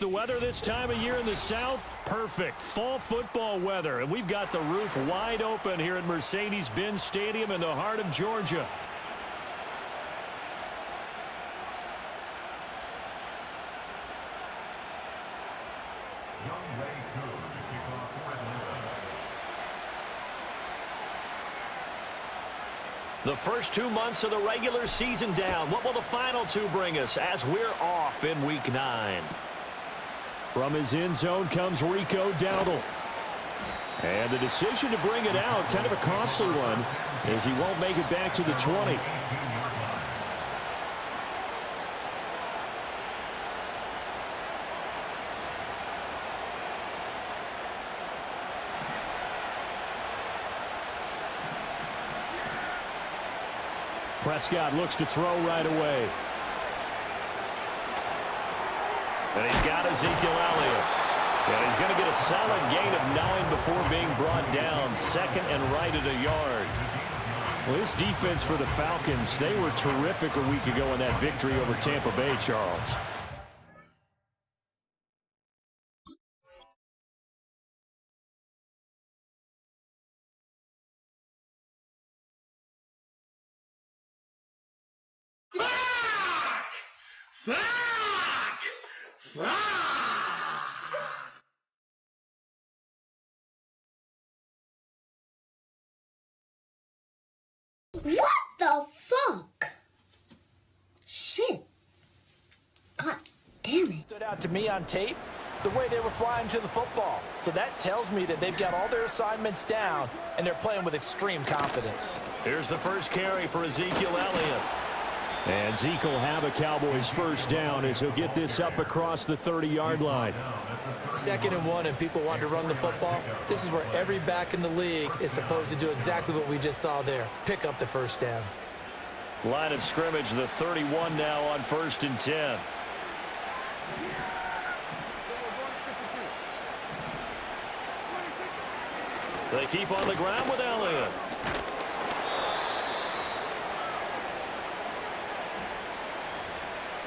The weather this time of year in the South, perfect. Fall football weather. And we've got the roof wide open here at Mercedes-Benz Stadium in the heart of Georgia. The first 2 months of the regular season down. What will the final two bring us as we're off in Week 9? From his end zone comes Rico Dowdle. And the decision to bring it out, kind of a costly one, as he won't make it back to the 20. Prescott looks to throw right away. And he's got Ezekiel Elliott. And he's going to get a solid gain of 9 before being brought down. Second and right at a yard. Well, this defense for the Falcons, they were terrific a week ago in that victory over Tampa Bay, Charles. What the fuck? Shit. God damn it. Stood out to me on tape the way they were flying to the football. So that tells me that they've got all their assignments down and they're playing with extreme confidence. Here's the first carry for Ezekiel Elliott. And Zeke will have a Cowboys first down as he'll get this up across the 30-yard line. 2nd and 1 and people want to run the football. This is where every back in the league is supposed to do exactly what we just saw there. Pick up the first down. Line of scrimmage, the 31 now on 1st and 10. They keep on the ground with Elliott.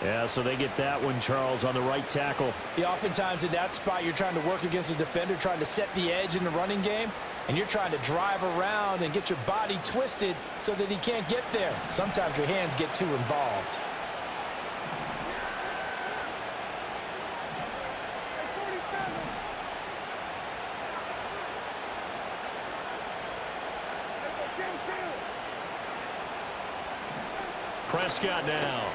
Yeah, so they get that one, Charles, on the right tackle. Yeah, oftentimes in that spot, you're trying to work against a defender, trying to set the edge in the running game, and you're trying to drive around and get your body twisted so that he can't get there. Sometimes your hands get too involved. Prescott now.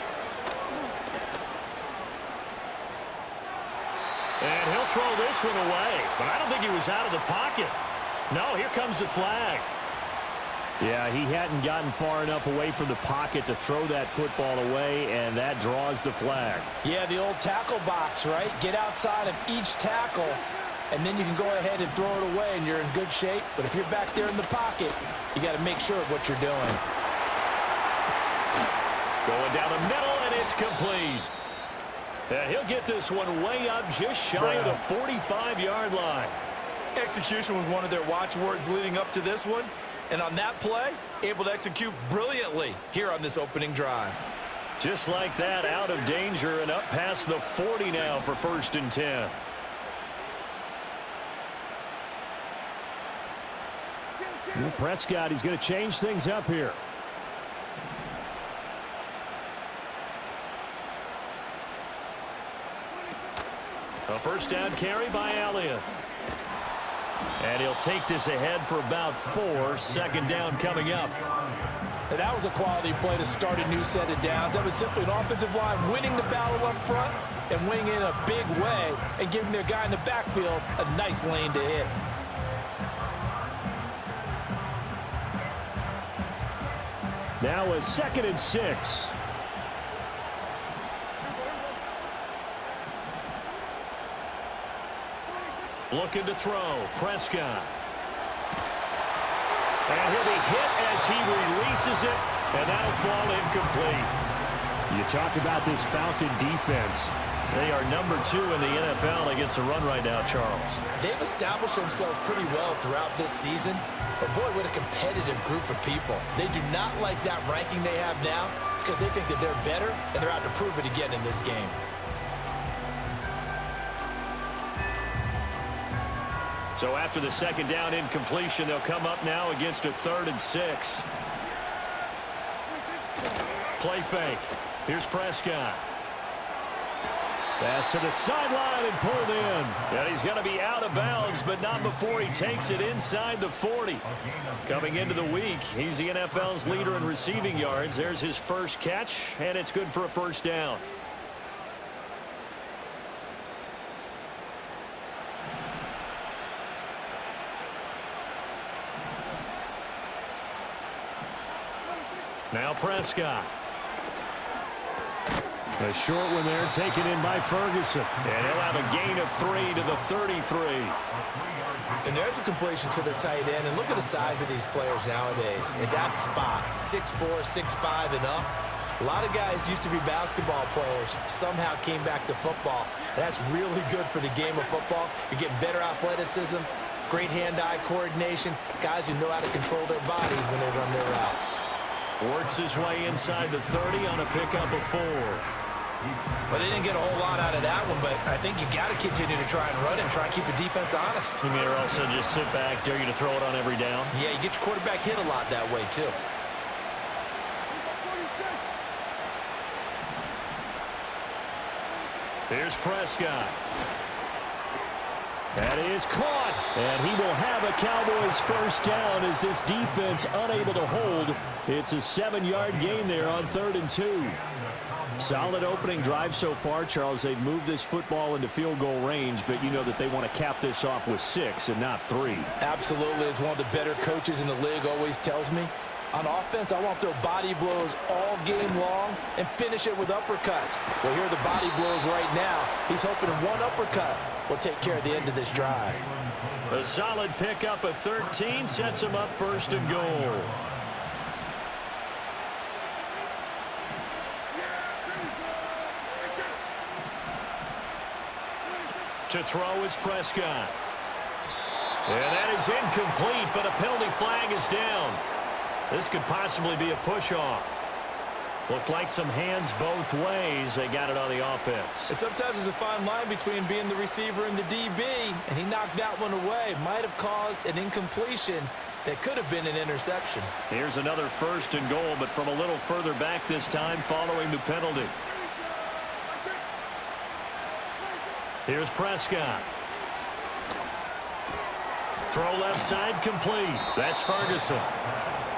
And he'll throw this one away, but I don't think he was out of the pocket. No, here comes the flag. Yeah, he hadn't gotten far enough away from the pocket to throw that football away, and that draws the flag. Yeah, the old tackle box, right? Get outside of each tackle, and then you can go ahead and throw it away, and you're in good shape. But if you're back there in the pocket, you got to make sure of what you're doing. Going down the middle, and it's complete. He'll get this one way up just shy of the 45-yard line. Execution was one of their watchwords leading up to this one. And on that play, able to execute brilliantly here on this opening drive. Just like that, out of danger and up past the 40 now for 1st and 10. Well, Prescott, he's going to change things up here. A first down carry by Elliott. And he'll take this ahead for about 4. 2nd down coming up. And that was a quality play to start a new set of downs. That was simply an offensive line winning the battle up front and winning in a big way and giving their guy in the backfield a nice lane to hit. Now a 2nd and 6. Looking to throw. Prescott. And he'll be hit as he releases it, and that'll fall incomplete. You talk about this Falcon defense. They are number 2 in the NFL against the run right now, Charles. They've established themselves pretty well throughout this season. But, boy, what a competitive group of people. They do not like that ranking they have now because they think that they're better, and they're out to prove it again in this game. So after the second down incompletion, they'll come up now against a 3rd and 6. Play fake. Here's Prescott. Pass to the sideline and pulled in. And he's going to be out of bounds, but not before he takes it inside the 40. Coming into the week, he's the NFL's leader in receiving yards. There's his first catch, and it's good for a first down. Now Prescott. A short one there taken in by Ferguson. And he'll have a gain of 3 to the 33. And there's a completion to the tight end. And look at the size of these players nowadays. In that spot, 6'4", 6'5", and up. A lot of guys used to be basketball players, somehow came back to football. And that's really good for the game of football. You're getting better athleticism, great hand-eye coordination, guys who know how to control their bodies when they run their routes. Works his way inside the 30 on a pickup of 4. Well, they didn't get a whole lot out of that one, but I think you got to continue to try and run and try and keep the defense honest. You may also just sit back, dare you to throw it on every down. Yeah, you get your quarterback hit a lot that way, too. Here's Prescott. That is caught, and he will have a Cowboys first down as this defense unable to hold. It's a 7-yard gain there on 3rd and 2. Solid opening drive so far, Charles. They've moved this football into field goal range, but you know that they want to cap this off with 6 and not 3. Absolutely. As one of the better coaches in the league always tells me, on offense, I want their body blows all game long and finish it with uppercuts. Well, here are the body blows right now. He's hoping one uppercut will take care of the end of this drive. A solid pickup of 13 sets him up 1st and goal. To throw is Prescott. And that is incomplete, but a penalty flag is down. This could possibly be a push-off. Looked like some hands both ways. They got it on the offense. And sometimes there's a fine line between being the receiver and the DB, and he knocked that one away. Might have caused an incompletion that could have been an interception. Here's another 1st and goal, but from a little further back this time following the penalty. Here's Prescott. Throw left side complete. That's Ferguson.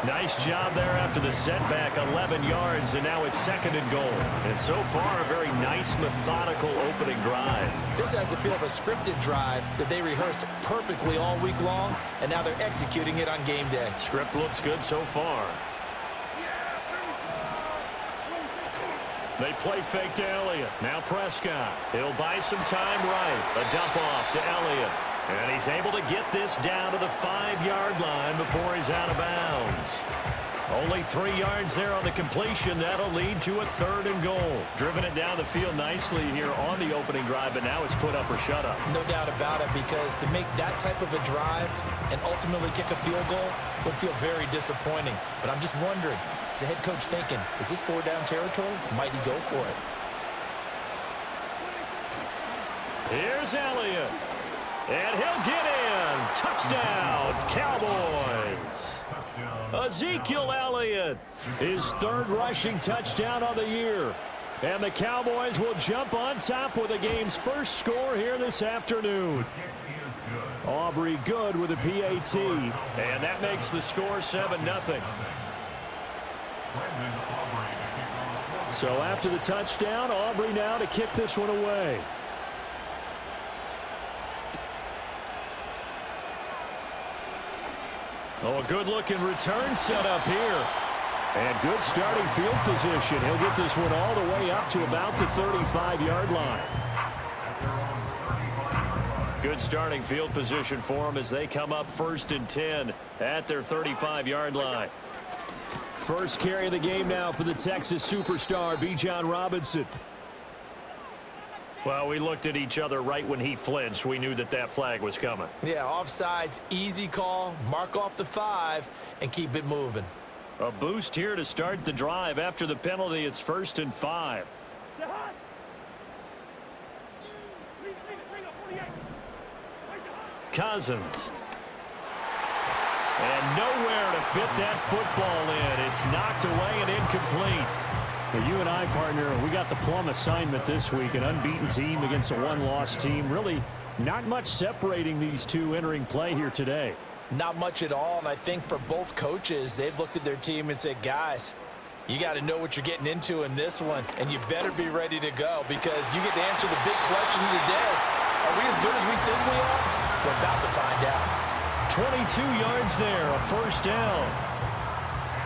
Nice job there after the setback, 11 yards, and now it's 2nd and goal. And so far, a very nice, methodical opening drive. This has the feel of a scripted drive that they rehearsed perfectly all week long, and now they're executing it on game day. Script looks good so far. They play fake to Elliott. Now Prescott. He'll buy some time right. A dump off to Elliott. And he's able to get this down to the 5-yard line before he's out of bounds. Only 3 yards there on the completion. That'll lead to a 3rd and goal. Driven it down the field nicely here on the opening drive, but now it's put up or shut up. No doubt about it, because to make that type of a drive and ultimately kick a field goal would feel very disappointing. But I'm just wondering, is the head coach thinking, is this 4-down territory? Might he go for it? Here's Elliott. And he'll get in. Touchdown, Cowboys. Ezekiel Elliott, his 3rd rushing touchdown on the year. And the Cowboys will jump on top with the game's first score here this afternoon. Aubrey good with a PAT. And that makes the score 7-0. So after the touchdown, Aubrey now to kick this one away. Oh, a good-looking return set up here. And good starting field position. He'll get this one all the way up to about the 35-yard line. Good starting field position for them as they come up 1st and 10 at their 35-yard line. First carry of the game now for the Texas superstar, Bijan Robinson. Well, we looked at each other right when he flinched. We knew that that flag was coming. Yeah, offsides, easy call, mark off the 5, and keep it moving. A boost here to start the drive. After the penalty, it's 1st and 5. Cousins. And nowhere to fit that football in. It's knocked away and incomplete. Well, you and I, partner, we got the plum assignment this week. An unbeaten team against a one-loss team. Really not much separating these two entering play here today. Not much at all, and I think for both coaches, they've looked at their team and said, guys, you got to know what you're getting into in this one, and you better be ready to go because you get to answer the big question of the day. Are we as good as we think we are? We're about to find out. 22 yards there, a first down.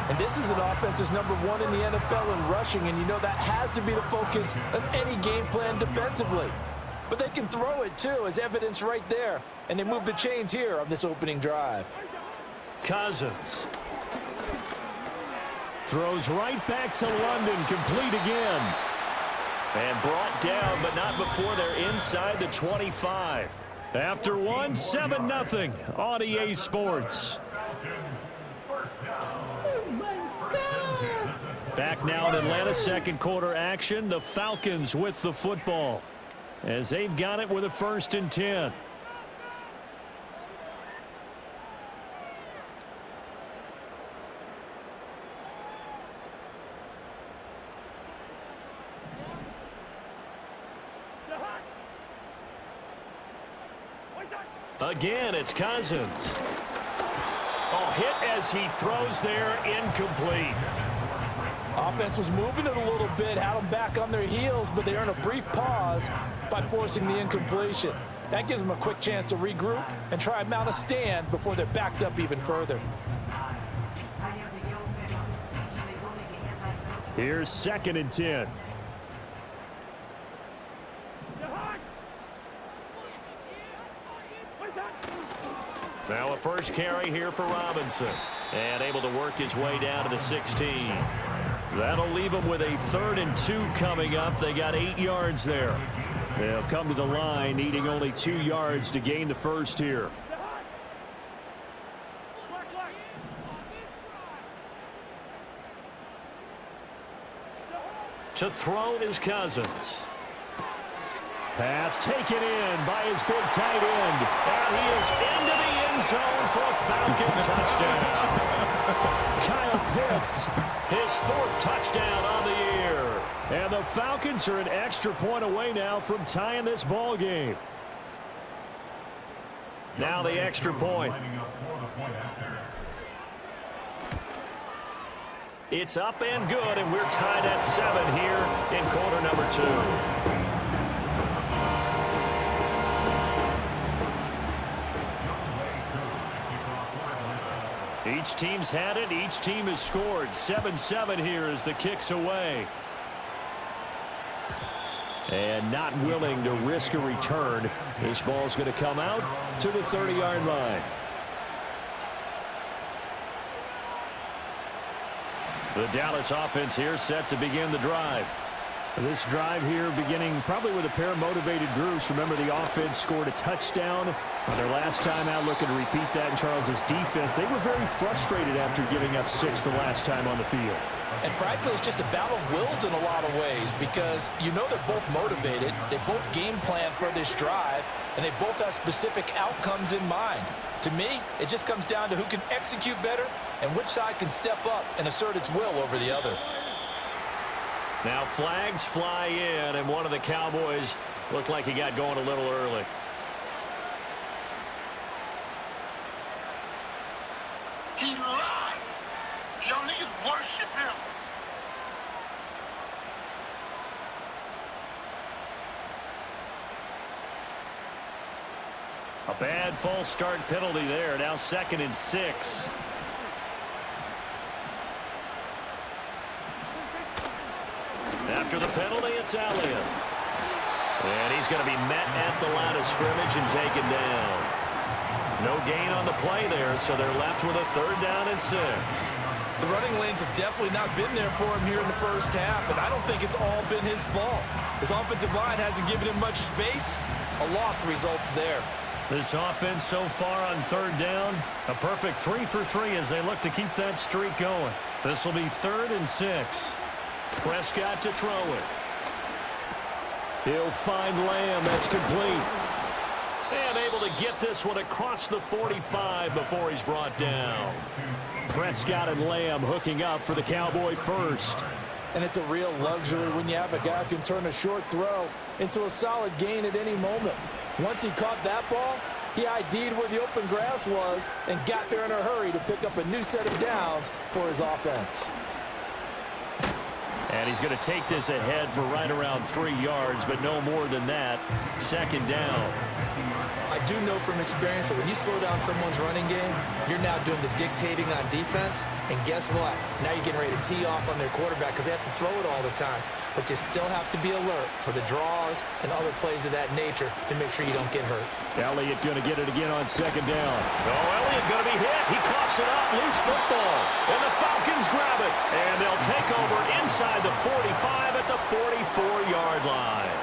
And this is an offense that's #1 in the NFL in rushing, and you know that has to be the focus of any game plan defensively. But they can throw it, too, as evidence right there. And they move the chains here on this opening drive. Cousins throws right back to London, complete again. And brought down, but not before they're inside the 25. After one, 7-0 on EA Sports. Oh, my God. Back now in Atlanta, second quarter action. The Falcons with the football as they've got it with a 1st and 10. Again, it's Cousins. Oh, hit as he throws there, incomplete. Offense was moving it a little bit, had them back on their heels, but they earn a brief pause by forcing the incompletion. That gives them a quick chance to regroup and try and mount a stand before they're backed up even further. Here's 2nd and 10. Now a first carry here for Robinson. And able to work his way down to the 16. That'll leave them with a 3rd and 2 coming up. They got 8 yards there. They'll come to the line, needing only 2 yards to gain the first here. To throw is Cousins. Pass taken in by his big tight end. And he is into the end zone for a Falcon touchdown. Kyle Pitts, his 4th touchdown on the year. And the Falcons are an extra point away now from tying this ball game. Now the extra point. It's up and good, and we're tied at 7 here in quarter number 2. Each team's had it. Each team has scored. 7-7 here as the kick's away. And not willing to risk a return. This ball's going to come out to the 30-yard line. The Dallas offense here set to begin the drive. This drive here beginning probably with a pair of motivated groups. Remember, the offense scored a touchdown on their last time out, looking to repeat that in Charles's defense. They were very frustrated after giving up 6 the last time on the field. And frankly, it's just a battle of wills in a lot of ways because you know they're both motivated, they both game plan for this drive, and they both have specific outcomes in mind. To me, it just comes down to who can execute better and which side can step up and assert its will over the other. Now flags fly in, and one of the Cowboys looked like he got going a little early. He lied. Y'all niggas worship him. A bad false start penalty there. Now 2nd and 6. After the penalty, it's Elliott. And he's going to be met at the line of scrimmage and taken down. No gain on the play there, so they're left with a 3rd down and 6. The running lanes have definitely not been there for him here in the first half, and I don't think it's all been his fault. His offensive line hasn't given him much space. A loss results there. This offense so far on 3rd down, a perfect 3 for 3 as they look to keep that streak going. This will be 3rd and 6. Prescott to throw it. He'll find Lamb. That's complete. And able to get this one across the 45 before he's brought down. Prescott and Lamb hooking up for the Cowboy first. And it's a real luxury when you have a guy who can turn a short throw into a solid gain at any moment. Once he caught that ball, he ID'd where the open grass was and got there in a hurry to pick up a new set of downs for his offense. And he's going to take this ahead for right around 3 yards, but no more than that. Second down. I do know from experience that when you slow down someone's running game, you're now doing the dictating on defense. And guess what? Now you're getting ready to tee off on their quarterback because they have to throw it all the time. But you still have to be alert for the draws and other plays of that nature to make sure you don't get hurt. Elliott going to get it again on second down. Oh, Elliott going to be hit. He coughs it up. Loose football. And the Falcons grab it. And they'll take over inside the 45 at the 44-yard line.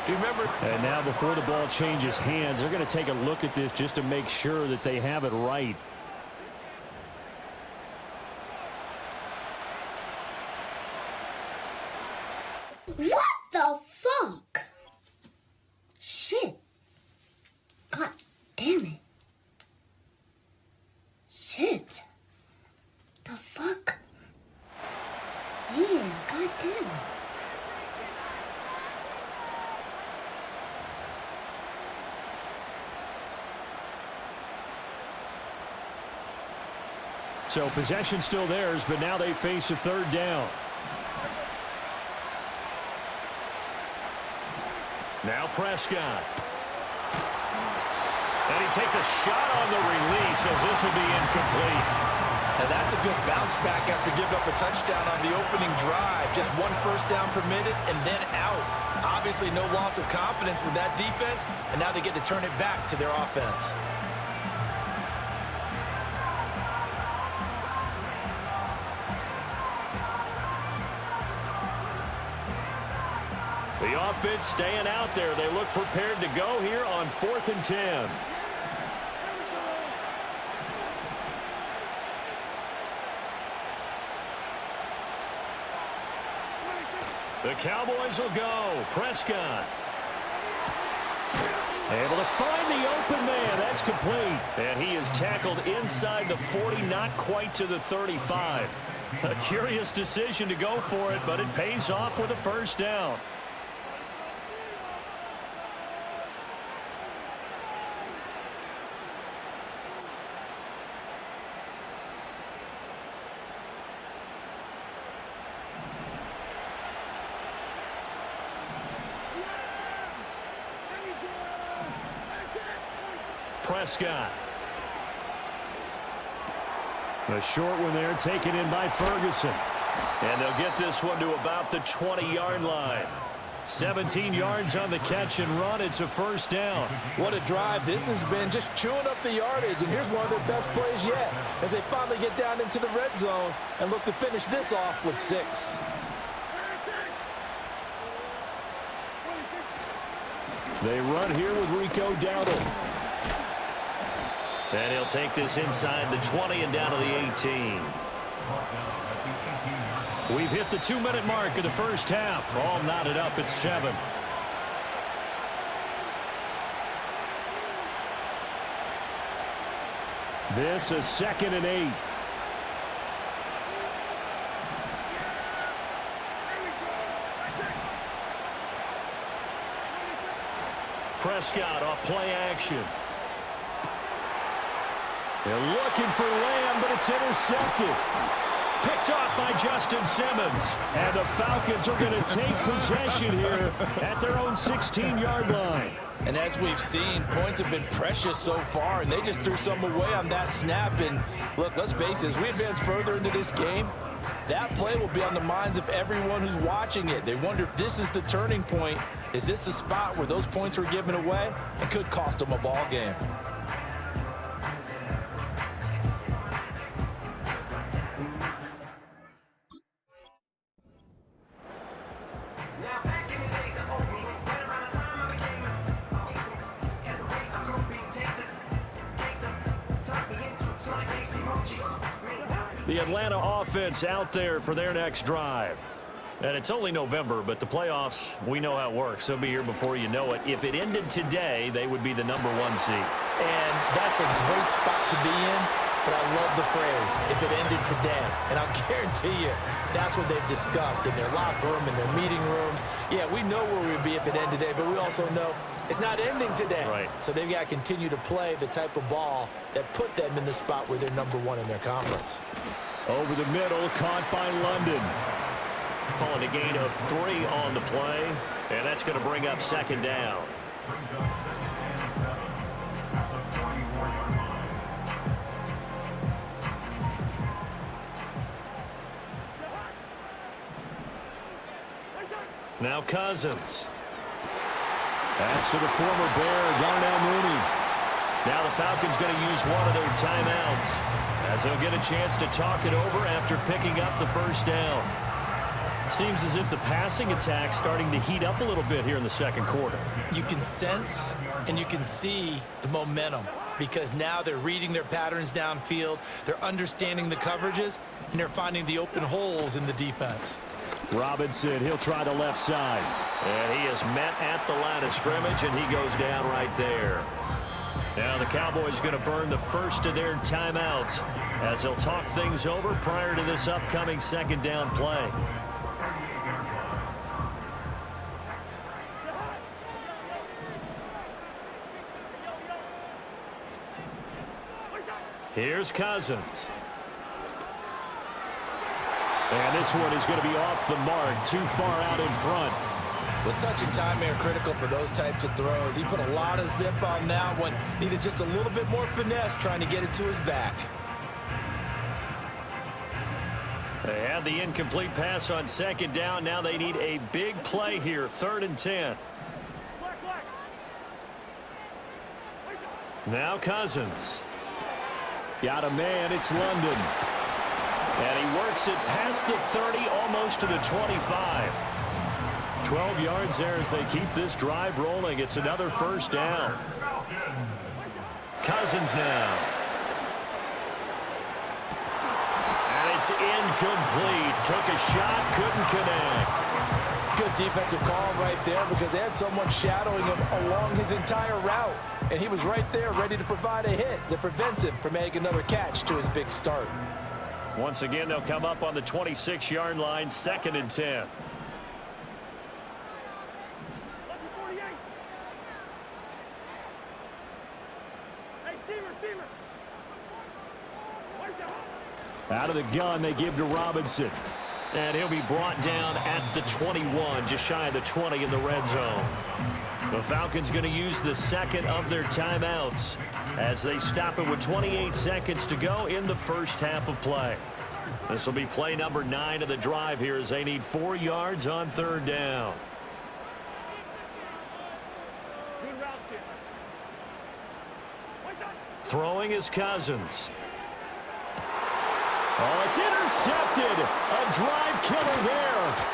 Do you remember? And now before the ball changes hands, they're going to take a look at this just to make sure that they have it right. What the fuck? Shit. God damn it. Shit. The fuck? Yeah, god damn it. So possession still theirs, but now they face a third down. Now Prescott. And he takes a shot on the release as this will be incomplete. Now that's a good bounce back after giving up a touchdown on the opening drive. Just one first down permitted and then out. Obviously no loss of confidence with that defense, and now they get to turn it back to their offense. The offense staying out there. They look prepared to go here on 4th and 10. The Cowboys will go. Prescott. Able to find the open man. That's complete. And he is tackled inside the 40, not quite to the 35. A curious decision to go for it, but it pays off with a first down. Prescott. A short one there taken in by Ferguson. And they'll get this one to about the 20-yard line. 17 yards on the catch and run. It's a first down. What a drive this has been, just chewing up the yardage. And here's one of their best plays yet as they finally get down into the red zone and look to finish this off with 6. They run here with Rico Dowdle. And he'll take this inside the 20 and down to the 18. We've hit the 2-minute mark of the first half. All knotted up at 7. This is 2nd and 8. Prescott off play action. They're looking for Lamb, but it's intercepted. Picked off by Justin Simmons. And the Falcons are going to take possession here at their own 16-yard line. And as we've seen, points have been precious so far, and they just threw some away on that snap. And look, let's face it, as we advance further into this game, that play will be on the minds of everyone who's watching it. They wonder if this is the turning point. Is this the spot where those points were given away? It could cost them a ball game. The Atlanta offense out there for their next drive. And it's only November, but the playoffs, we know how it works. They'll be here before you know it. If it ended today, they would be the #1 seed. And that's a great spot to be in, but I love the phrase, if it ended today. And I'll guarantee you, that's what they've discussed in their locker room, in their meeting rooms. Yeah, we know where we would be if it ended today, but we also know it's not ending today. Right. So they've got to continue to play the type of ball that put them in the spot where they're #1 in their conference. Over the middle, caught by London. Calling a gain of 3 on the play, and that's going to bring up 2nd down. Now Cousins. That's to the former Bear, Darnell Mooney. Now the Falcons going to use one of their timeouts as they'll get a chance to talk it over after picking up the 1st down. Seems as if the passing attack's starting to heat up a little bit here in the 2nd quarter. You can sense and you can see the momentum because now they're reading their patterns downfield, they're understanding the coverages, and they're finding the open holes in the defense. Robinson, he'll try the left side. And he is met at the line of scrimmage, and he goes down right there. Now the Cowboys going to burn the first of their timeouts as they'll talk things over prior to this upcoming 2nd down play. Here's Cousins. And this one is going to be off the mark, too far out in front. Well, touch and time are critical for those types of throws. He put a lot of zip on that one. Needed just a little bit more finesse trying to get it to his back. They had the incomplete pass on 2nd down. Now they need a big play here, 3rd and 10. Now Cousins. Got a man, it's London. And he works it past the 30, almost to the 25. 12 yards there as they keep this drive rolling. It's another 1st down. Cousins now. And it's incomplete. Took a shot, couldn't connect. Good defensive call right there because they had someone shadowing him along his entire route. And he was right there ready to provide a hit that prevents him from making another catch to his big start. Once again, they'll come up on the 26-yard line, 2nd and 10. Out of the gun, they give to Robinson. And he'll be brought down at the 21, just shy of the 20 in the red zone. The Falcons going to use the 2nd of their timeouts as they stop it with 28 seconds to go in the 1st half of play. This will be play number 9 of the drive here as they need 4 yards on 3rd down. Throwing is Cousins. Oh, it's intercepted. A drive killer there.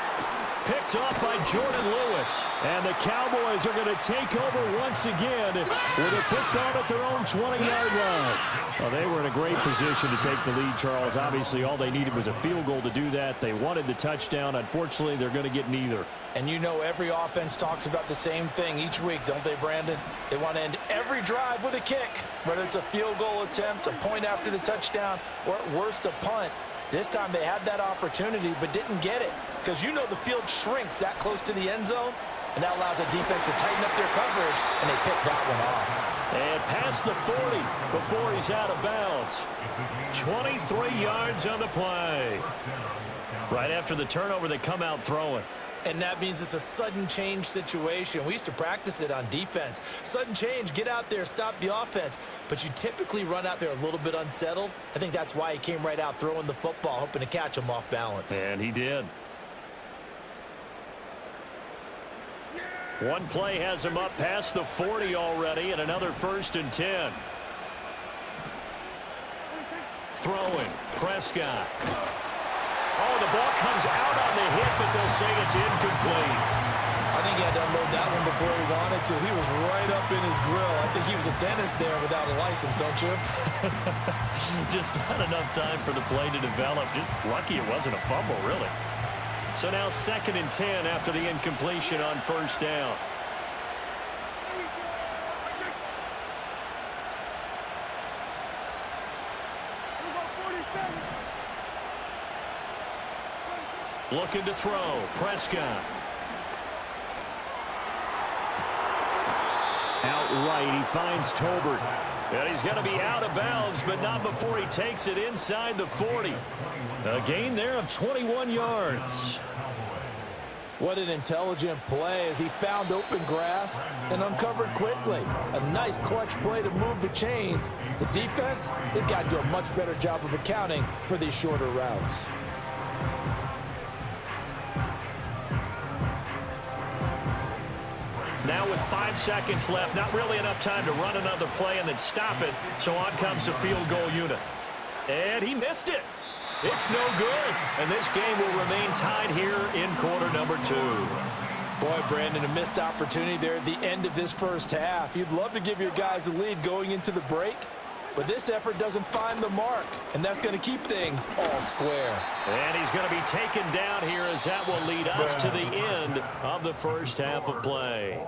Picked off by Jordan Lewis. And the Cowboys are going to take over once again with a football at their own 20-yard line. Well, they were in a great position to take the lead, Charles. Obviously, all they needed was a field goal to do that. They wanted the touchdown. Unfortunately, they're going to get neither. And you know every offense talks about the same thing each week, don't they, Brandon? They want to end every drive with a kick, whether it's a field goal attempt, a point after the touchdown, or at worst a punt. This time they had that opportunity but didn't get it because you know the field shrinks that close to the end zone, and that allows the defense to tighten up their coverage, and they pick that one off. And past the 40 before he's out of bounds. 23 yards on the play. Right after the turnover, they come out throwing. And that means it's a sudden change situation. We used to practice it on defense. Sudden change, get out there, stop the offense. But you typically run out there a little bit unsettled. I think that's why he came right out throwing the football, hoping to catch him off balance. And he did. One play has him up past the 40 already, and another 1st and 10. Throwing, Prescott. Oh, the ball comes out on the hit, but they'll say it's incomplete. I think he had to unload that one before he wanted to. He was right up in his grill. I think he was a dentist there without a license, don't you? Just not enough time for the play to develop. Just lucky it wasn't a fumble, really. So now 2nd and 10 after the incompletion on first down. Looking to throw. Prescott. Outright, he finds Tolbert. And he's going to be out of bounds, but not before he takes it inside the 40. A gain there of 21 yards. What an intelligent play as he found open grass and uncovered quickly. A nice clutch play to move the chains. The defense, they've got to do a much better job of accounting for these shorter routes. Now with 5 seconds left, not really enough time to run another play and then stop it. So on comes the field goal unit. And he missed it. It's no good. And this game will remain tied here in quarter number 2. Boy, Brandon, a missed opportunity there at the end of this first half. You'd love to give your guys a lead going into the break, but this effort doesn't find the mark, and that's going to keep things all square. And he's going to be taken down here as that will lead us to the end of the first half of play.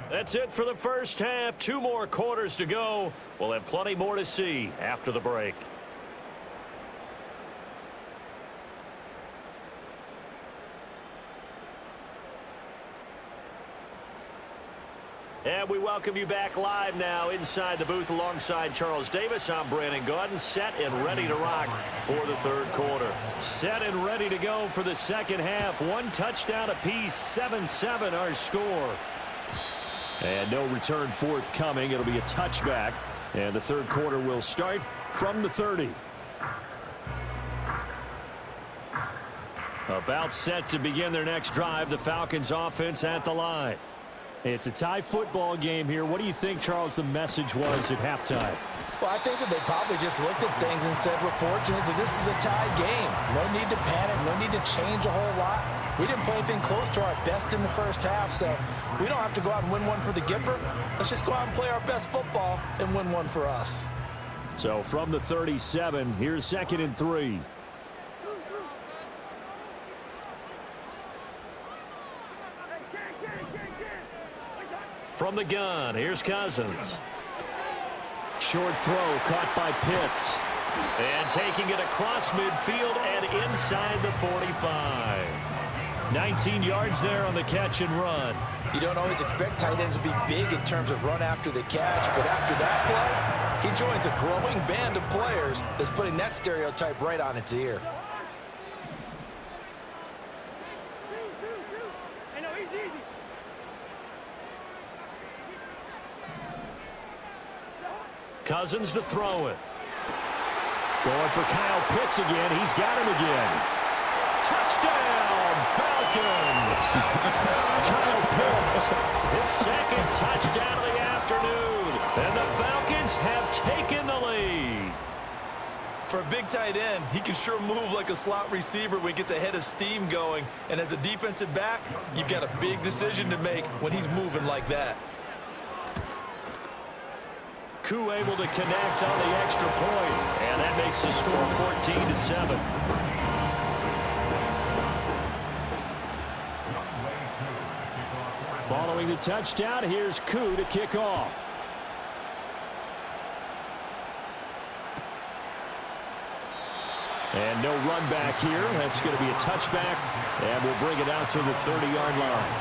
That's it for the first half. 2 more quarters to go. We'll have plenty more to see after the break. And we welcome you back live now inside the booth alongside Charles Davis. I'm Brandon Gaudin, set and ready to rock for the third quarter. Set and ready to go for the second half. 1 touchdown apiece, 7-7 our score. And no return forthcoming. It'll be a touchback. And the third quarter will start from the 30. About set to begin their next drive. The Falcons offense at the line. It's a tie football game here. What do you think, Charles, the message was at halftime? Well, I think that they probably just looked at things and said, we're fortunate that this is a tie game. No need to panic, no need to change a whole lot. We didn't play anything close to our best in the first half, so we don't have to go out and win one for the Gipper. Let's just go out and play our best football and win one for us. So from the 37, here's 2nd and 3. From the gun, here's Cousins. Short throw caught by Pitts. And taking it across midfield and inside the 45. 19 yards there on the catch and run. You don't always expect tight ends to be big in terms of run after the catch, but after that play, he joins a growing band of players that's putting that stereotype right on its ear. Cousins to throw it. Going for Kyle Pitts again. He's got him again. Touchdown, Falcons! Kyle Pitts, his 2nd touchdown of the afternoon. And the Falcons have taken the lead. For a big tight end, he can sure move like a slot receiver when he gets a head of steam going. And as a defensive back, you've got a big decision to make when he's moving like that. Koo able to connect on the extra point, and that makes the score 14-7. Following the touchdown, here's Koo to kick off. And no run back here. That's going to be a touchback, and we'll bring it out to the 30-yard line.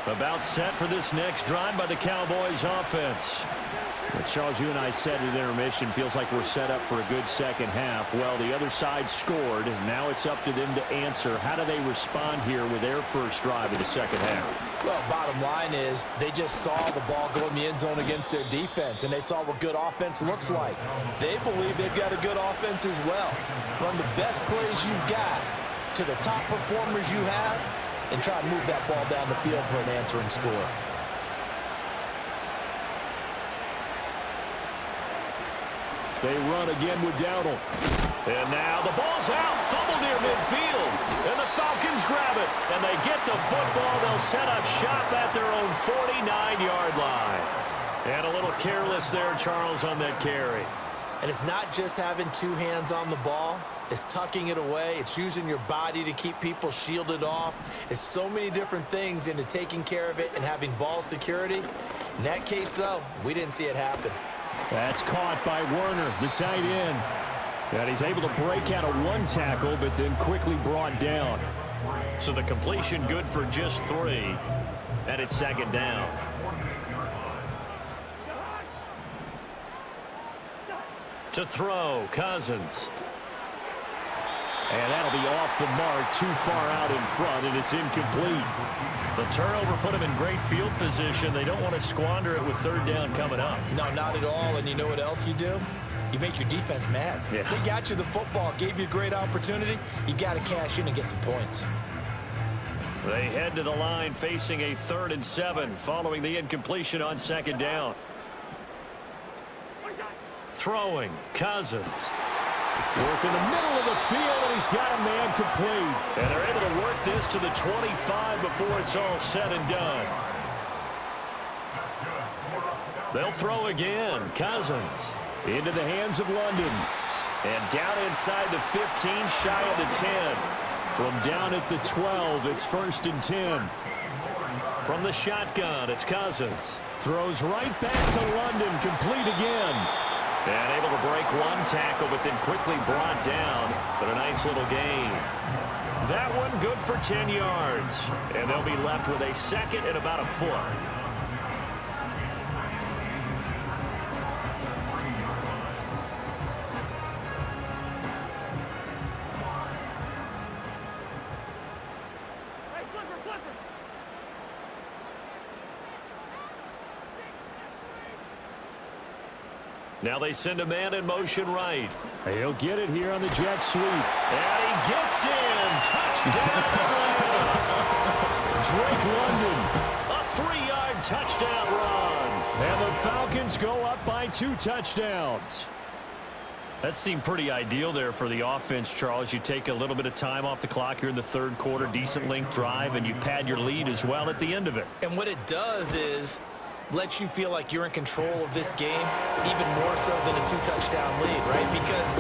About set for this next drive by the Cowboys offense. Well, Charles, you and I said at intermission, feels like we're set up for a good second half. Well, the other side scored. Now it's up to them to answer. How do they respond here with their first drive of the second half? Well, bottom line is they just saw the ball go in the end zone against their defense, and they saw what good offense looks like. They believe they've got a good offense as well. Run the best plays you've got to the top performers you have, and try to move that ball down the field for an answering score. They run again with Dowdle. And now the ball's out. Fumble near midfield. And the Falcons grab it. And they get the football. They'll set up shop at their own 49-yard line. And a little careless there, Charles, on that carry. And it's not just having two hands on the ball. It's tucking it away. It's using your body to keep people shielded off. It's so many different things into taking care of it and having ball security. In that case, though, we didn't see it happen. That's caught by Werner, the tight end. And he's able to break out of one tackle, but then quickly brought down. So the completion good for just 3. And it's second down. To throw, Cousins. And that'll be off the mark, too far out in front, and it's incomplete. The turnover put them in great field position. They don't want to squander it with third down coming up. No, not at all. And you know what else you do? You make your defense mad. Yeah. They got you the football, gave you a great opportunity. You got to cash in and get some points. They head to the line facing a 3rd and 7 following the incompletion on second down. Throwing, Cousins. Work in the middle of the field, and he's got a man complete. And they're able to work this to the 25 before it's all said and done. They'll throw again. Cousins into the hands of London. And down inside the 15, shy of the 10. From down at the 12, it's 1st and 10. From the shotgun, it's Cousins. Throws right back to London, complete again. And able to break one tackle, but then quickly brought down. But a nice little gain. That one good for 10 yards. And they'll be left with a 2nd and about a foot. Now they send a man in motion right. He'll get it here on the jet sweep. And he gets in. Touchdown. Drake London. A 3-yard touchdown run. And the Falcons go up by 2 touchdowns. That seemed pretty ideal there for the offense, Charles. You take a little bit of time off the clock here in the 3rd quarter, decent length drive, and you pad your lead as well at the end of it. And what it does is let you feel like you're in control of this game, even more so than a 2-touchdown lead, right? Because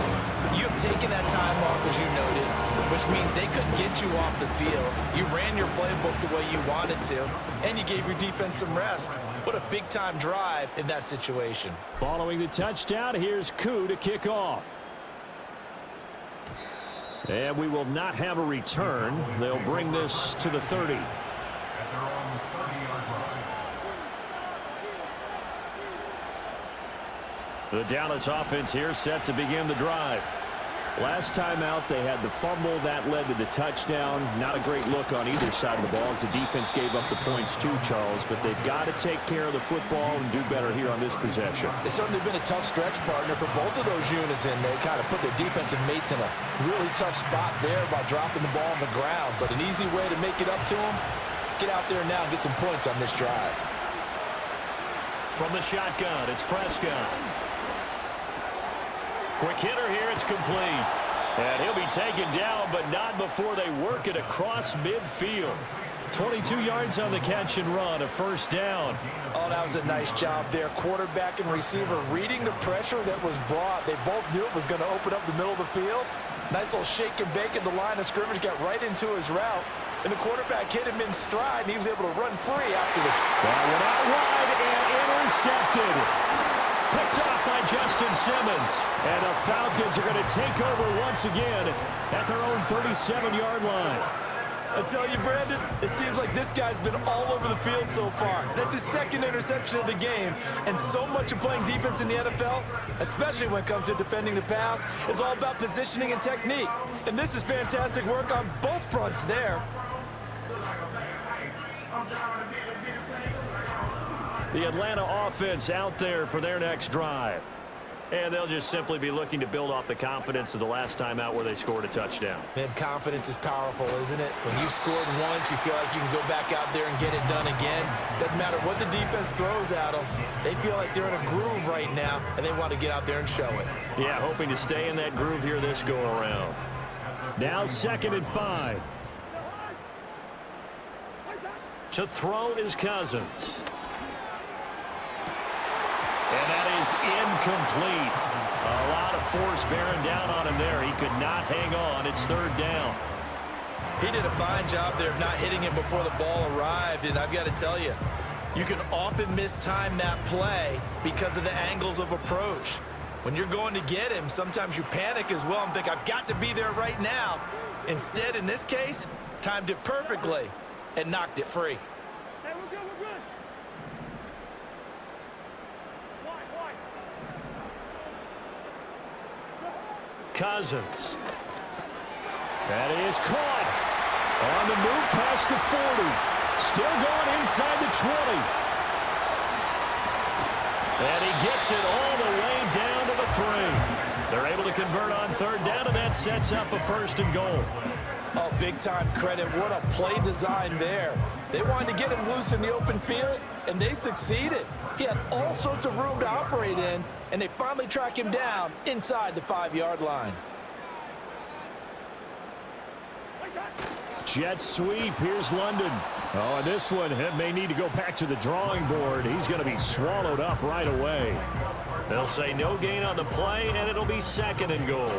you have taken that time off, as you noted, which means they couldn't get you off the field. You ran your playbook the way you wanted to, and you gave your defense some rest. What a big-time drive in that situation. Following the touchdown, here's Koo to kick off. And we will not have a return. They'll bring this to the 30. The Dallas offense here set to begin the drive. Last time out, they had the fumble. That led to the touchdown. Not a great look on either side of the ball as the defense gave up the points too, Charles. But they've got to take care of the football and do better here on this possession. It's certainly been a tough stretch, partner, for both of those units, and they kind of put their defensive mates in a really tough spot there by dropping the ball on the ground. But an easy way to make it up to them, get out there now and get some points on this drive. From the shotgun, it's Prescott. Quick hitter here, it's complete. And he'll be taken down, but not before they work it across midfield. 22 yards on the catch and run, a 1st down. Oh, that was a nice job there. Quarterback and receiver reading the pressure that was brought. They both knew it was going to open up the middle of the field. Nice little shake and bake in the line of scrimmage, got right into his route. And the quarterback hit him in stride, and he was able to run free after the... That went out wide and intercepted. Picked off by Justin Simmons. And the Falcons are going to take over once again at their own 37-yard line. I tell you, Brandon, it seems like this guy's been all over the field so far. That's his 2nd interception of the game. And so much of playing defense in the NFL, especially when it comes to defending the pass, is all about positioning and technique. And this is fantastic work on both fronts there. The Atlanta offense out there for their next drive. And they'll just simply be looking to build off the confidence of the last time out where they scored a touchdown. Man, confidence is powerful, isn't it? When you've scored once, you feel like you can go back out there and get it done again. Doesn't matter what the defense throws at them. They feel like they're in a groove right now, and they want to get out there and show it. Yeah, hoping to stay in that groove here this go-around. Now 2nd and 5. To throw is Cousins. And that is incomplete. A lot of force bearing down on him there. He could not hang on. It's third down. He did a fine job there of not hitting him before the ball arrived, and I've got to tell you, you can often mistime that play because of the angles of approach. When you're going to get him, sometimes you panic as well and think, I've got to be there right now. Instead, in this case, timed it perfectly and knocked it free. Hey, we're good, we're good. Wide. Cousins. That is caught. On the move past the 40. Still going inside the 20. And he gets it all the way down to the 3. They're able to convert on third down, and that sets up a first and goal. Oh, big-time credit. What a play design there. They wanted to get him loose in the open field, and they succeeded. He had all sorts of room to operate in, and they finally track him down inside the 5-yard line. Jet sweep. Here's London. Oh, and this one may need to go back to the drawing board. He's going to be swallowed up right away. They'll say no gain on the play, and it'll be second and goal.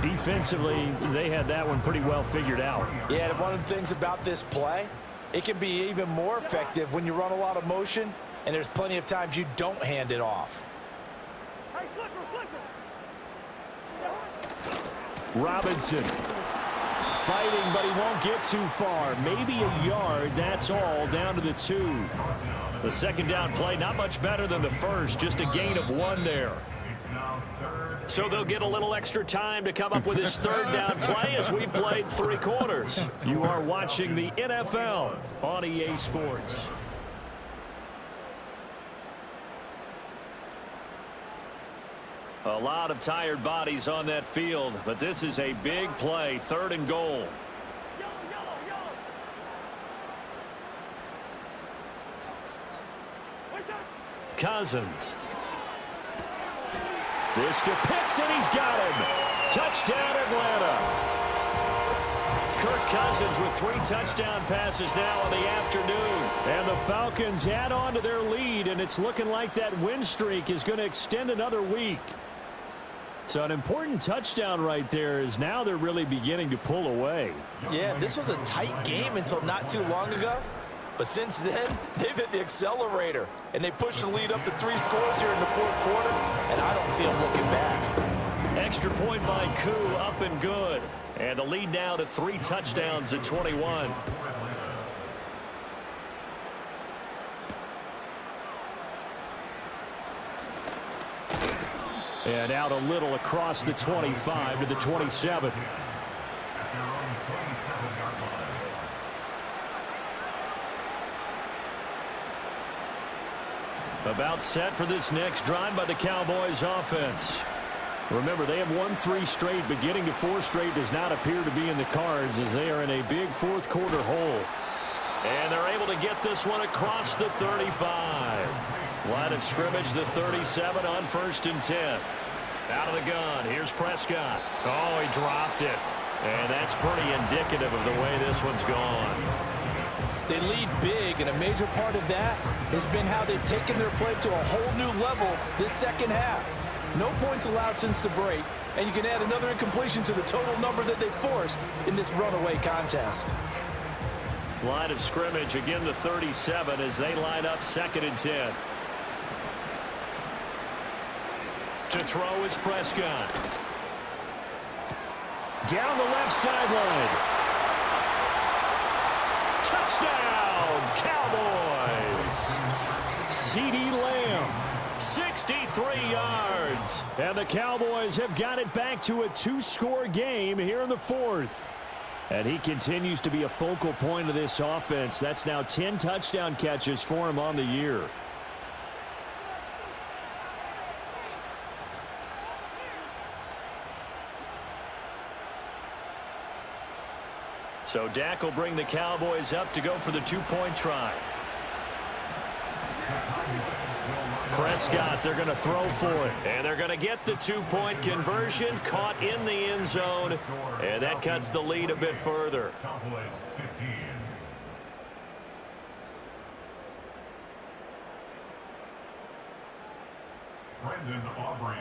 Defensively, they had that one pretty well figured out. Yeah, and one of the things about this play, it can be even more effective when you run a lot of motion, and there's plenty of times you don't hand it off. Hey, flipper. Robinson. Fighting, but he won't get too far. Maybe a yard, that's all, down to the 2. The second down play, not much better than the first, just a gain of 1 there. So they'll get a little extra time to come up with his third down play as we've played 3 quarters. You are watching the NFL on EA Sports. A lot of tired bodies on that field, but this is a big play, third and goal. Yellow. Cousins. This to Pitts, and he's got him. Touchdown, Atlanta. Kirk Cousins with 3 touchdown passes now in the afternoon. And the Falcons add on to their lead, and it's looking like that win streak is going to extend another week. So an important touchdown right there is now they're really beginning to pull away. Yeah, this was a tight game until not too long ago. But since then, they've hit the accelerator, and they pushed the lead up to 3 scores here in the 4th quarter, and I don't see them looking back. Extra point by Koo, up and good. And the lead now to 3 touchdowns at 21. And out a little across the 25 to the 27. About set for this next drive by the Cowboys offense. Remember, they have won 3 straight, but getting to 4 straight does not appear to be in the cards as they are in a big 4th quarter hole. And they're able to get this one across the 35. Line of scrimmage, the 37 on 1st and 10. Out of the gun, here's Prescott. Oh, he dropped it. And that's pretty indicative of the way this one's gone. They lead big, and a major part of that has been how they've taken their play to a whole new level this second half. No points allowed since the break, and you can add another incompletion to the total number that they forced in this runaway contest. Line of scrimmage, again the 37 as they line up 2nd and 10. To throw is Prescott. Down the left sideline. Touchdown, Cowboys. CeeDee Lamb, 63 yards. And the Cowboys have got it back to a 2-score game here in the 4th. And he continues to be a focal point of this offense. That's now 10 touchdown catches for him on the year. So Dak will bring the Cowboys up to go for the 2-point try. Prescott, they're going to throw for it. And they're going to get the 2-point conversion, caught in the end zone. And that cuts the lead a bit further. Brendan Aubrey.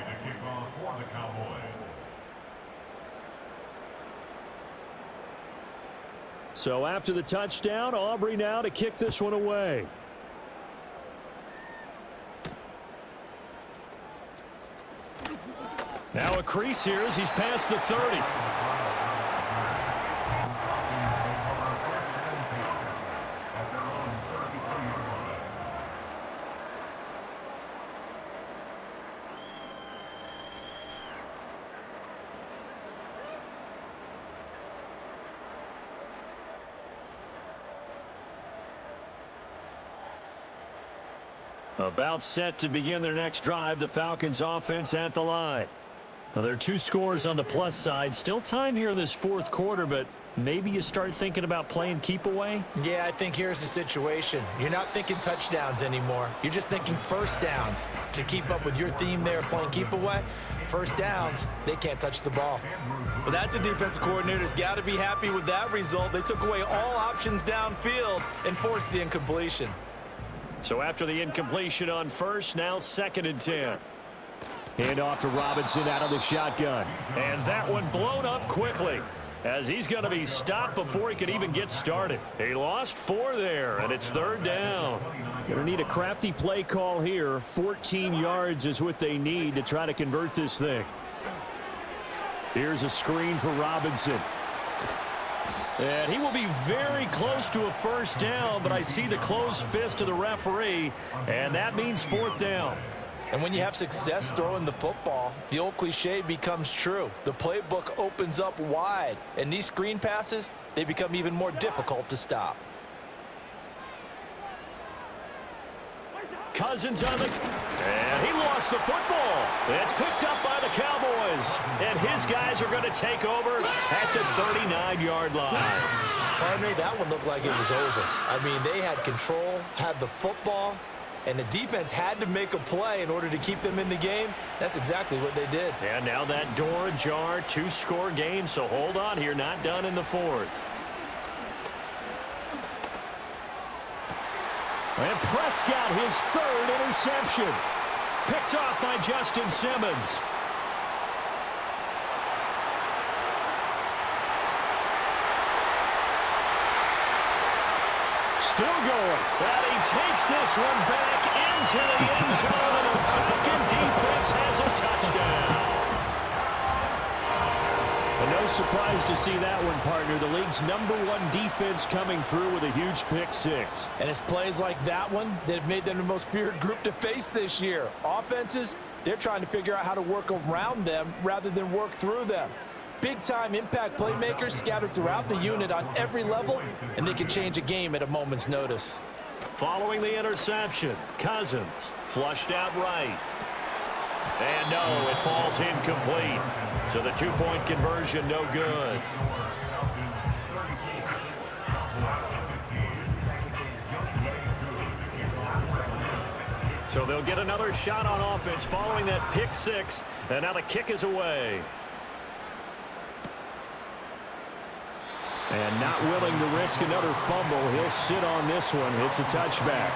So after the touchdown, Aubrey now to kick this one away. Now a crease here as he's past the 30. About set to begin their next drive, the Falcons offense at the line. Now, there are 2 scores on the plus side. Still time here in this fourth quarter, but maybe you start thinking about playing keep away? Yeah, I think here's the situation. You're not thinking touchdowns anymore. You're just thinking first downs. To keep up with your theme there, playing keep away, first downs, they can't touch the ball. Well, that's a defensive coordinator's got to be happy with that result. They took away all options downfield and forced the incompletion. So after the incompletion on first, now 2nd and 10. Hand off to Robinson out of the shotgun. And that one blown up quickly as he's going to be stopped before he could even get started. He lost 4 there, and it's 3rd down. Going to need a crafty play call here. 14 yards is what they need to try to convert this thing. Here's a screen for Robinson. And he will be very close to a first down, but I see the closed fist of the referee, and that means 4th down. And when you have success throwing the football, the old cliche becomes true. The playbook opens up wide, and these screen passes, they become even more difficult to stop. Cousins on the... And he lost the football. It's picked up by the Cowboys. And his guys are going to take over at the 39-yard line. Partner, that one looked like it was over. I mean, they had control, had the football, and the defense had to make a play in order to keep them in the game. That's exactly what they did. And now that door ajar, 2-score game, so hold on here, not done in the 4th. And Prescott, his 3rd interception. Picked off by Justin Simmons. Still going. And he takes this one back into the end zone, and the Falcon defense has a touchdown. And no surprise to see that one, partner. The league's #1 defense coming through with a huge pick 6. And it's plays like that one that have made them the most feared group to face this year. Offenses, they're trying to figure out how to work around them rather than work through them. Big-time impact playmakers scattered throughout the unit on every level, and they can change a game at a moment's notice. Following the interception, Cousins flushed out right. And no, it falls incomplete. So the 2-point conversion, no good. So they'll get another shot on offense following that pick 6. And now the kick is away. And not willing to risk another fumble. He'll sit on this one. It's a touchback.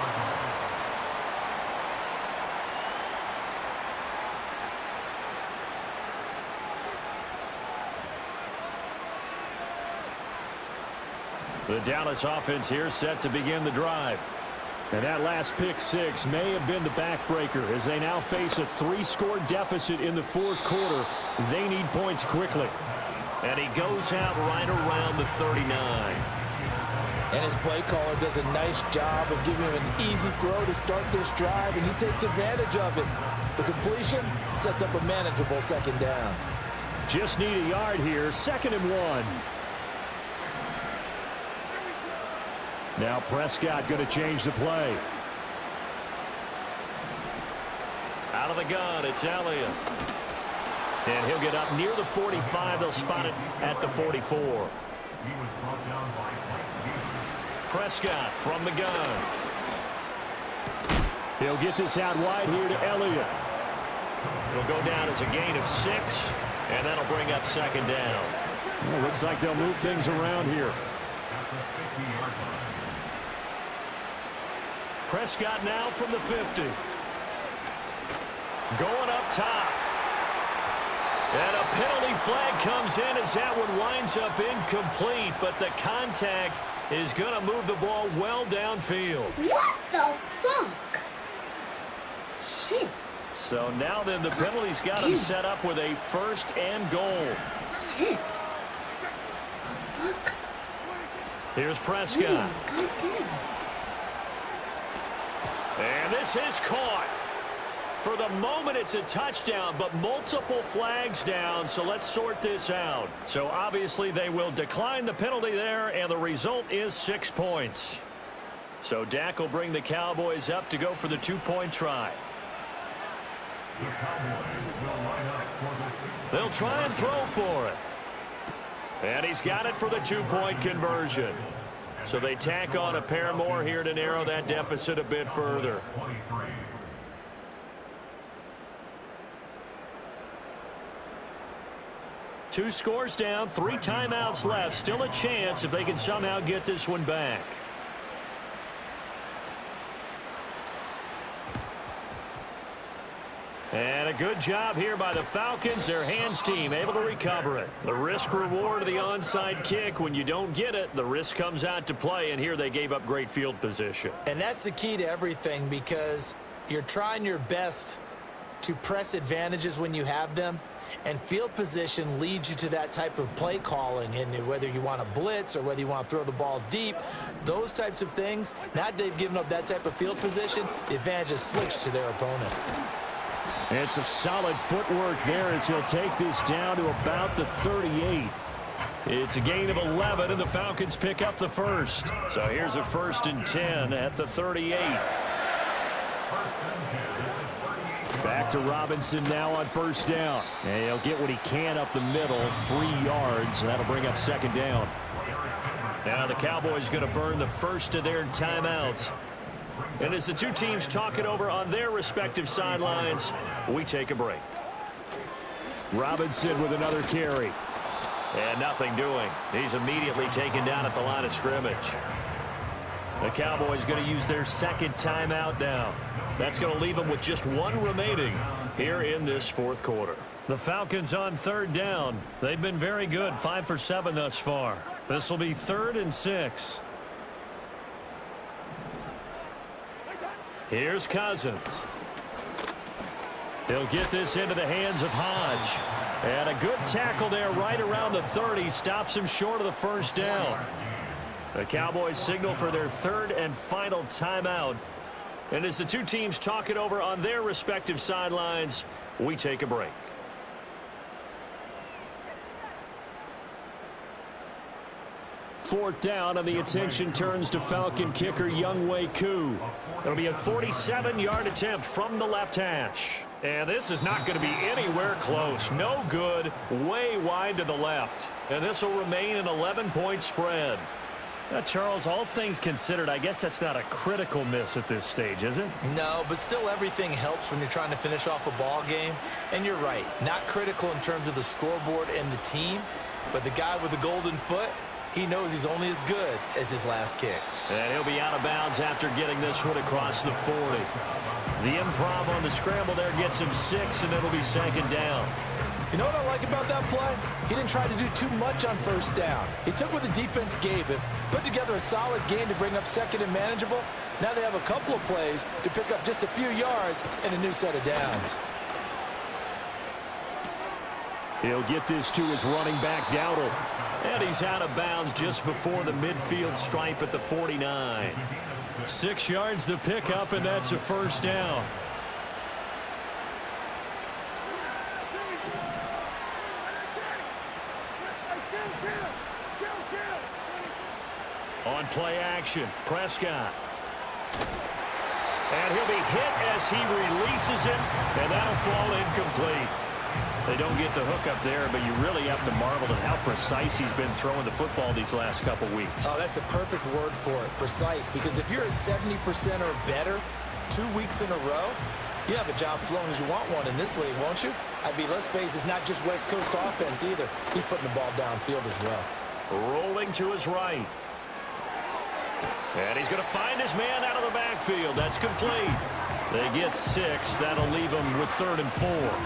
The Dallas offense here set to begin the drive. And that last pick 6 may have been the backbreaker as they now face a 3-score deficit in the 4th quarter. They need points quickly. And he goes out right around the 39. And his play caller does a nice job of giving him an easy throw to start this drive, and he takes advantage of it. The completion sets up a manageable 2nd down. Just need a yard here, 2nd and 1. Now Prescott going to change the play. Out of the gun, it's Elliott. And he'll get up near the 45. They'll spot it at the 44. Prescott from the gun. He'll get this out wide here to Elliott. It'll go down as a gain of 6, and that'll bring up 2nd down. Well, looks like they'll move things around here. Prescott now from the 50. Going up top. And a penalty flag comes in as that one winds up incomplete, but the contact is going to move the ball well downfield. What the fuck? Shit. So now then the penalty's got him set up with a 1st and goal. Shit. The fuck? Here's Prescott. God damn. And this is caught. For the moment, it's a touchdown, but multiple flags down, so let's sort this out. So obviously they will decline the penalty there, and the result is 6 points. So Dak will bring the Cowboys up to go for the 2-point try. They'll try and throw for it. And he's got it for the 2-point conversion. So they tack on a pair more here to narrow that deficit a bit further. 2 scores down, 3 timeouts left. Still a chance if they can somehow get this one back. And a good job here by the Falcons. Their hands team able to recover it. The risk reward of the onside kick. When you don't get it, the risk comes out to play. And here they gave up great field position. And that's the key to everything, because you're trying your best to press advantages when you have them. And field position leads you to that type of play calling, and whether you want to blitz or whether you want to throw the ball deep, those types of things. Now that they've given up that type of field position, the advantage is switched to their opponent. And some solid footwork there as he'll take this down to about the 38. It's a gain of 11, and the Falcons pick up the first. So here's a 1st and 10 at the 38. Back to Robinson now on 1st down. And he'll get what he can up the middle, 3 yards. That'll bring up 2nd down. Now the Cowboys going to burn the first of their timeouts. And as the 2 teams talk it over on their respective sidelines, we take a break. Robinson with another carry. And nothing doing. He's immediately taken down at the line of scrimmage. The Cowboys going to use their 2nd timeout now. That's going to leave them with just 1 remaining here in this 4th quarter. The Falcons on 3rd down. They've been very good, 5 for 7 thus far. This will be 3rd and 6. Here's Cousins. He'll get this into the hands of Hodge. And a good tackle there right around the 30. Stops him short of the 1st down. The Cowboys signal for their 3rd and final timeout. And as the 2 teams talk it over on their respective sidelines, we take a break. Fourth down, and the attention turns to Falcon kicker Younghoe Koo. It'll be a 47-yard attempt from the left hash. And this is not going to be anywhere close. No good, way wide to the left. And this will remain an 11-point spread. Charles, all things considered, I guess that's not a critical miss at this stage, is it? No, but still everything helps when you're trying to finish off a ball game. And you're right, not critical in terms of the scoreboard and the team, but the guy with the golden foot, he knows he's only as good as his last kick. And he'll be out of bounds after getting this one across the 40. The improv on the scramble there gets him 6, and it'll be 2nd down. You know what I like about that play? He didn't try to do too much on 1st down. He took what the defense gave him, put together a solid game to bring up 2nd and manageable. Now they have a couple of plays to pick up just a few yards and a new set of downs. He'll get this to his running back, Dowdle. And he's out of bounds just before the midfield stripe at the 49. 6 yards the pickup, and that's a 1st down. On play action, Prescott. And he'll be hit as he releases it, and that'll fall incomplete. They don't get the hook up there, but you really have to marvel at how precise he's been throwing the football these last couple weeks. Oh, that's the perfect word for it, precise, because if you're at 70% or better 2 weeks in a row, you have a job as long as you want one in this league, won't you? I mean, let's face it, it's not just West Coast offense either. He's putting the ball downfield as well. Rolling to his right. And he's going to find his man out of the backfield. That's complete. They get 6. That'll leave them with 3rd and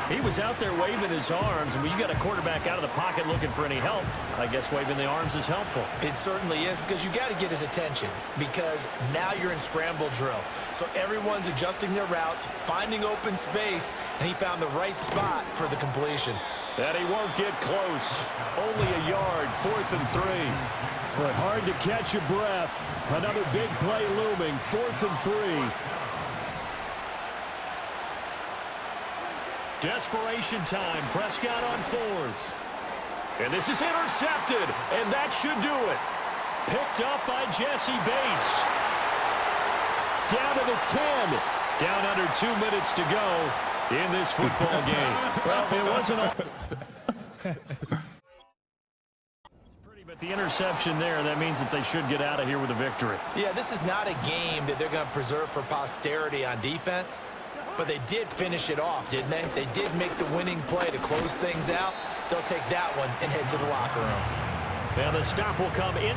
4. He was out there waving his arms, and when you got a quarterback out of the pocket looking for any help, I guess waving the arms is helpful. It certainly is, because you got to get his attention, because now you're in scramble drill. So everyone's adjusting their routes, finding open space, and he found the right spot for the completion. And he won't get close. Only a yard, 4th and 3. But hard to catch your breath. Another big play looming, 4th and 3. Desperation time. Prescott on 4th. And this is intercepted, and that should do it. Picked up by Jesse Bates. Down to the 10. Down under 2 minutes to go in this football game. Well, it wasn't all... But the interception there, that means that they should get out of here with a victory. Yeah, this is not a game that they're going to preserve for posterity on defense, but they did finish it off, didn't they? They did make the winning play to close things out. They'll take that one and head to the locker room. Now the stop will come in.